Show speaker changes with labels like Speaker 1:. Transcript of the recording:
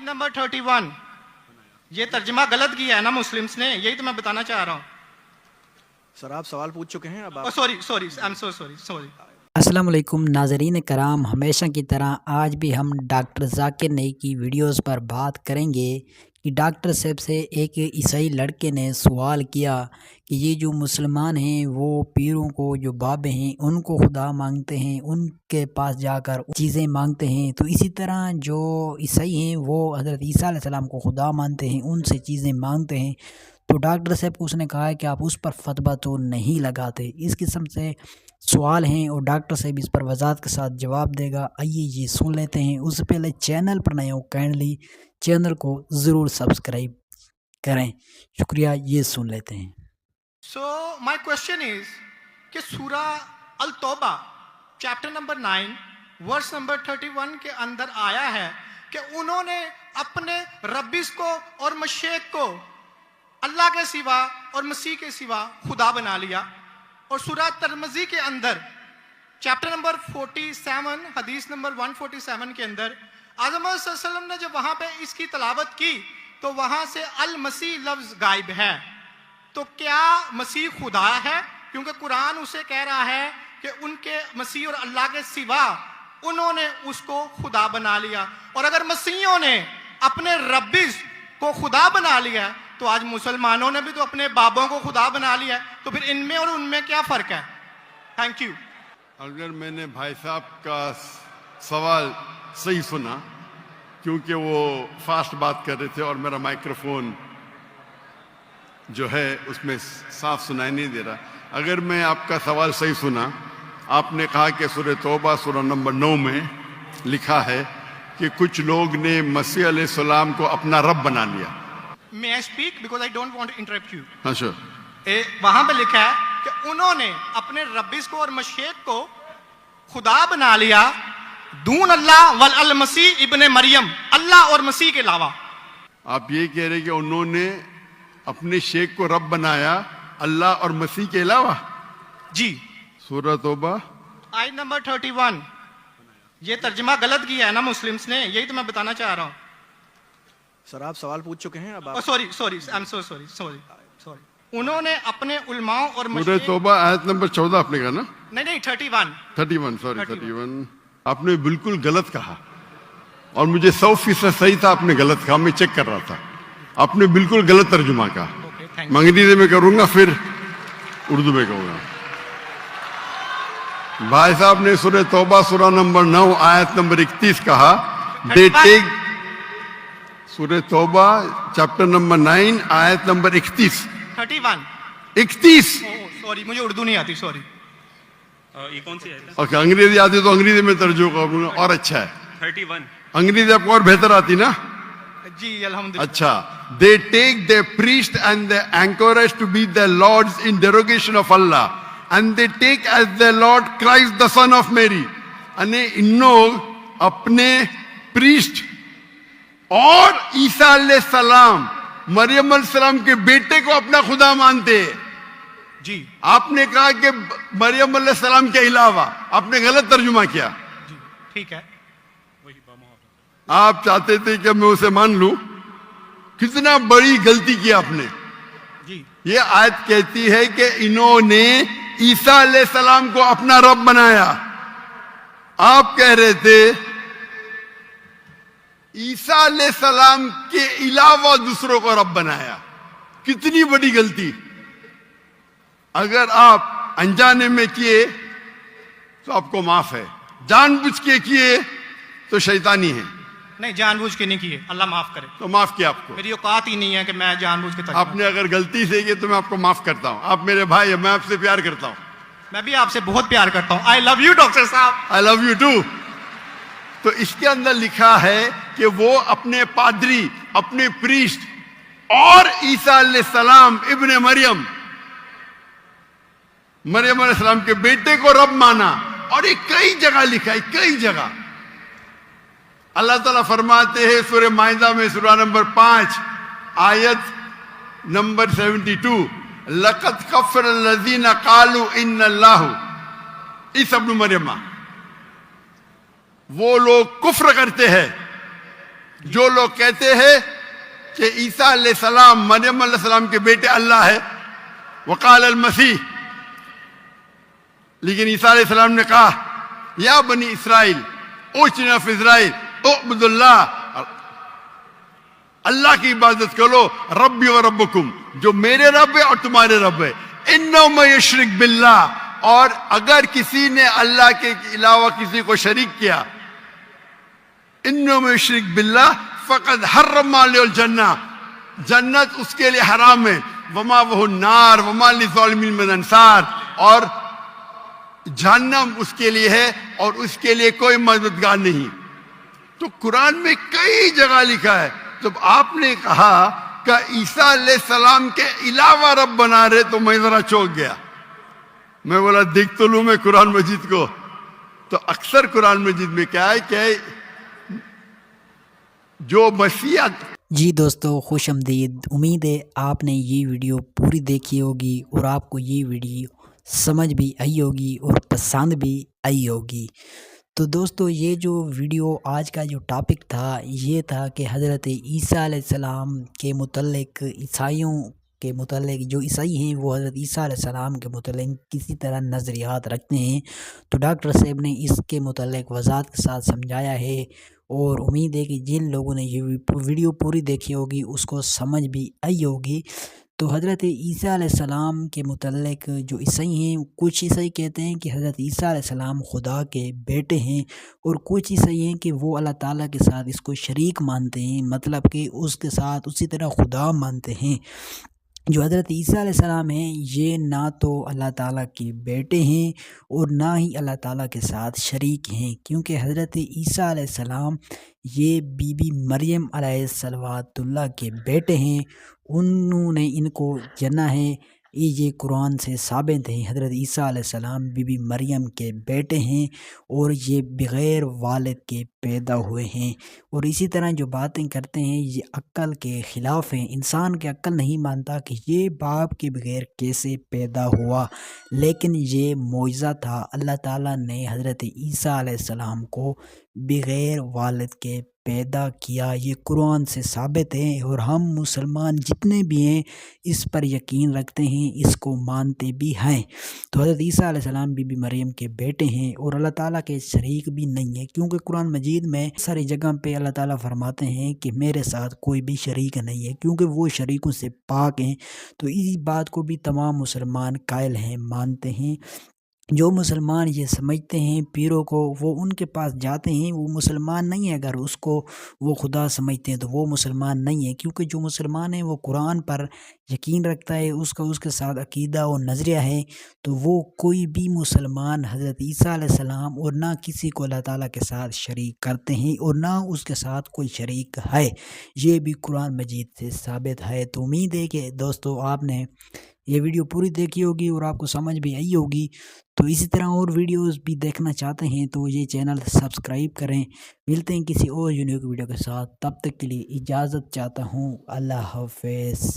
Speaker 1: Number 31 ये तर्जमा गलत किया है ना मुस्लिम्स ने, यही तो मैं बताना चाह रहा हूँ।
Speaker 2: सर आप सवाल पूछ चुके हैं, अब आप
Speaker 1: sorry sorry I am so sorry.
Speaker 3: अस्सलाम वालेकुम नाज़रीन कराम, हमेशा की तरह आज भी हम डॉक्टर ज़ाकिर नई की वीडियोस पर बात करेंगे कि डॉक्टर साहब से एक ईसाई लड़के ने सवाल किया कि ये जो मुसलमान हैं वो पीरों को, जो बाबे हैं उनको खुदा मांगते हैं, उनके पास जाकर चीज़ें मांगते हैं, तो इसी तरह जो ईसाई हैं वो हज़रत ईसा अलैहिस्सलाम को खुदा मानते हैं, उनसे चीज़ें मांगते हैं। तो डॉक्टर साहब को उसने कहा है कि आप उस पर फतवा तो नहीं लगाते। इस किस्म से सवाल हैं और डॉक्टर साहब इस पर वजाहत के साथ जवाब देगा। आइए ये सुन लेते हैं। उससे पहले चैनल पर नए हो काइंडली चैनल को ज़रूर सब्सक्राइब करें, शुक्रिया। ये सुन लेते हैं।
Speaker 1: सो माय क्वेश्चन इज कि सूरा अल तौबा चैप्टर नंबर 9 वर्स नंबर 31 के अंदर आया है कि उन्होंने अपने रब्बिस को और मशेक को अल्लाह के सिवा और मसीह के सिवा खुदा बना लिया। और सूरा तिरमिज़ी के अंदर चैप्टर नंबर 47 हदीस नंबर 147 के अंदर आज़म सल्लल्लाहु अलैहि वसल्लम ने जब वहां पे इसकी तलावत की तो वहां से अल मसीह लफ्ज गायब है। तो क्या मसीह खुदा है? क्योंकि कुरान उसे कह रहा है कि उनके मसीह और अल्लाह के सिवा उन्होंने उसको खुदा बना लिया। और अगर मसीहों ने अपने रब्बिस को खुदा बना लिया तो आज मुसलमानों ने भी तो अपने बाबों को खुदा बना लिया है, तो फिर इनमें और उनमें क्या फर्क है? Thank you.
Speaker 4: अगर मैंने भाई साहब का सवाल सही सुना, क्योंकि वो फास्ट बात कर रहे थे और मेरा माइक्रोफोन जो है उसमें साफ सुनाई नहीं दे रहा। अगर मैं आपका सवाल सही सुना, आपने कहा कि सूरह तौबा सूरह नंबर 9 में लिखा है कि कुछ लोग ने मसीह अलैहिस्सलाम को अपना रब बना लिया।
Speaker 1: May I speak because I don't want to interrupt you.
Speaker 4: हाँ sure.
Speaker 1: वहां पे लिखा है कि उन्होंने अपने रब्बिस को और मशेक को खुदा बना लिया दून अल्लाह वल अल मसीह इब्ने मरियम, अल्लाह और मसीह के अलावा।
Speaker 4: आप ये कह रहे कि उन्होंने अपने शेख को रब बनाया अल्लाह और मसीह के अलावा?
Speaker 1: जी।
Speaker 4: सूरह तौबा
Speaker 1: आयत नंबर 31 ये तर्जमा गलत किया है ना मुस्लिम्स ने, यही तो मैं बताना चाह रहा हूँ।
Speaker 2: सर आप सवाल पूछ चुके हैं, अब आप
Speaker 1: sorry I am so sorry. उन्होंने अपने उलमाओं और
Speaker 4: सूरह तौबा आयत नंबर 14 आपने कहा ना?
Speaker 1: नहीं 31
Speaker 4: सॉरी 31 आपने बिल्कुल गलत कहा और मुझे 100% सही था, आपने गलत कहा, मैं चेक कर रहा था। आपने बिल्कुल गलत तर्जुमा कहा। अंग्रेजी में करूंगा फिर उर्दू में कहूंगा। भाई साहब ने सूरह तौबा सूरह नंबर 9 आयत नंबर 31 कहा। दे टेक सूरह तौबा चैप्टर नंबर 9 आयत नंबर 31
Speaker 1: सॉरी मुझे उर्दू नहीं आती, सॉरी।
Speaker 5: ये कौन सी है?
Speaker 4: और अंग्रेजी आती तो अंग्रेजी में तर्जुमा करूंगा और अच्छा है।
Speaker 5: 31
Speaker 4: अंग्रेजी आपको और बेहतर आती ना?
Speaker 1: जी अल्हम्दुलिल्लाह।
Speaker 4: अच्छा, they take their priest and the anchorage to be their lords in derogation of Allah and they take as their Lord Christ the son of Mary। अने इन लोग अपने प्रीस्ट और ईसा अलैहिस्सलाम मरियम अलैहिस्सलाम के बेटे को अपना खुदा मानते हैं।
Speaker 1: जी
Speaker 4: आपने कहा कि मरियम अलैहिस्सलाम के अलावा, आपने गलत तर्जुमा किया।
Speaker 1: जी ठीक है।
Speaker 4: आप चाहते थे कि मैं उसे मान लूं, कितना बड़ी गलती की आपने।
Speaker 1: जी
Speaker 4: ये आयत कहती है कि इन्होंने ईसा अलैहिस्सलाम को अपना रब बनाया। आप कह रहे थे ईसा अलैहिस्सलाम के अलावा दूसरों को रब बनाया। कितनी बड़ी गलती। अगर आप अनजाने में किए तो आपको माफ है, जानबूझ के किए तो शैतानी है।
Speaker 1: नहीं जानबूझ के नहीं किए, अल्लाह माफ करे।
Speaker 4: तो माफ किया आपको।
Speaker 1: मेरी औकात ही नहीं है कि मैं जानबूझ के
Speaker 4: आपने अगर गलती से की तो मैं आपको माफ करता हूं। आप मेरे भाई हैं, मैं आपसे प्यार करता हूं।
Speaker 1: मैं भी आपसे बहुत प्यार करता हूं। आई लव यू डॉक्टर साहब।
Speaker 4: I love you too. तो इसके अंदर लिखा है कि वो अपने पादरी, अपने प्रीस्ट और ईसा अलैहिस्सलाम इब्ने मरियम अलैहिस्सलाम के बेटे को रब माना। और ये कई जगह लिखा है, कई जगह। अल्लाह ताला फरमाते हैं सूरह माइदा में सूरह नंबर 5 आयत नंबर 72 लक़द कफ़र लज़ीना क़ालू इन्नल्लाहु ईसा इब्न मरियम। वो लोग कुफ्र करते हैं जो लोग कहते हैं کہ عیسیٰ علیہ السلام مریم علیہ السلام کے بیٹے اللہ ہے وقال المسیح، لیکن عیسیٰ علیہ السلام نے کہا یا بنی اسرائیل اوچنا فی اسرائیل اعبد اللہ، اللہ کی عبادت کرو، ربی و ربکم، جو میرے رب ہے اور تمہارے رب ہے، انہ من یشرک باللہ، اور اگر کسی نے اللہ کے علاوہ کسی کو شریک کیا، انہ من یشرک باللہ فقد حرم علیہ الجنہ، جنت اس کے لیے حرام ہے، وما وہ النار وما للظالمین من انصار، اور جہنم اس کے لیے ہے اور اس کے لیے کوئی مددگار نہیں۔ تو قرآن میں کئی جگہ لکھا ہے، جب آپ نے کہا کہ عیسیٰ علیہ السلام کے علاوہ رب بنا رہے تو میں ذرا چونک گیا، میں بولا دیکھ تو لوں میں قرآن مجید کو، تو اکثر قرآن مجید میں کیا ہے کہ جو مسیحیت۔
Speaker 3: جی دوستو خوش آمدید، امید ہے آپ نے یہ ویڈیو پوری دیکھی ہوگی اور آپ کو یہ ویڈیو سمجھ بھی آئی ہوگی اور پسند بھی آئی ہوگی۔ تو دوستو یہ جو ویڈیو آج کا جو ٹاپک تھا یہ تھا کہ حضرت عیسیٰ علیہ السلام کے متعلق، عیسائیوں کے متعلق، جو عیسائی ہیں وہ حضرت عیسیٰ علیہ السلام کے متعلق کسی طرح نظریات رکھتے ہیں، تو ڈاکٹر صاحب نے اس کے متعلق وضاحت کے ساتھ سمجھایا ہے، اور امید ہے کہ جن لوگوں نے یہ ویڈیو پوری دیکھی ہوگی اس کو سمجھ بھی آئی ہوگی۔ تو حضرت عیسیٰ علیہ السلام کے متعلق جو عیسائی ہیں، کچھ عیسائی کہتے ہیں کہ حضرت عیسیٰ علیہ السلام خدا کے بیٹے ہیں، اور کچھ عیسائی ہیں کہ وہ اللہ تعالیٰ کے ساتھ اس کو شریک مانتے ہیں، مطلب کہ اس کے ساتھ اسی طرح خدا مانتے ہیں۔ جو حضرت عیسیٰ علیہ السلام ہیں یہ نہ تو اللہ تعالیٰ کے بیٹے ہیں اور نہ ہی اللہ تعالیٰ کے ساتھ شریک ہیں، کیونکہ حضرت عیسیٰ علیہ السلام یہ بی بی مریم علیہ الصلوۃ اللہ کے بیٹے ہیں، انہوں نے ان کو جنا ہے، یہ قرآن سے ثابت ہے۔ حضرت عیسیٰ علیہ السلام بی بی مریم کے بیٹے ہیں اور یہ بغیر والد کے پیدا ہوئے ہیں، اور اسی طرح جو باتیں کرتے ہیں یہ عقل کے خلاف ہیں۔ انسان کے عقل نہیں مانتا کہ یہ باپ کے بغیر کیسے پیدا ہوا، لیکن یہ معجزہ تھا، اللہ تعالیٰ نے حضرت عیسیٰ علیہ السلام کو بغیر والد کے پیدا کیا، یہ قرآن سے ثابت ہے، اور ہم مسلمان جتنے بھی ہیں اس پر یقین رکھتے ہیں، اس کو مانتے بھی ہیں۔ تو حضرت عیسیٰ علیہ السلام بی بی مریم کے بیٹے ہیں اور اللہ تعالیٰ کے شریک بھی نہیں ہیں، کیونکہ قرآن مجید میں ساری جگہ پہ اللہ تعالیٰ فرماتے ہیں کہ میرے ساتھ کوئی بھی شریک نہیں ہے، کیونکہ وہ شریکوں سے پاک ہیں۔ تو اس بات کو بھی تمام مسلمان قائل ہیں، مانتے ہیں۔ جو مسلمان یہ سمجھتے ہیں پیروں کو، وہ ان کے پاس جاتے ہیں، وہ مسلمان نہیں ہے۔ اگر اس کو وہ خدا سمجھتے ہیں تو وہ مسلمان نہیں ہے، کیونکہ جو مسلمان ہے وہ قرآن پر یقین رکھتا ہے، اس کے ساتھ عقیدہ اور نظریہ ہے، تو وہ کوئی بھی مسلمان حضرت عیسیٰ علیہ السلام اور نہ کسی کو اللہ تعالیٰ کے ساتھ شریک کرتے ہیں اور نہ اس کے ساتھ کوئی شریک ہے، یہ بھی قرآن مجید سے ثابت ہے۔ تو امید ہے کہ دوستو آپ نے یہ ویڈیو پوری دیکھی ہوگی اور آپ کو سمجھ بھی آئی ہوگی۔ تو اسی طرح اور ویڈیوز بھی دیکھنا چاہتے ہیں تو یہ چینل سبسکرائب کریں۔ ملتے ہیں کسی اور یونیک ویڈیو کے ساتھ، تب تک کے لیے اجازت چاہتا ہوں، اللہ حافظ۔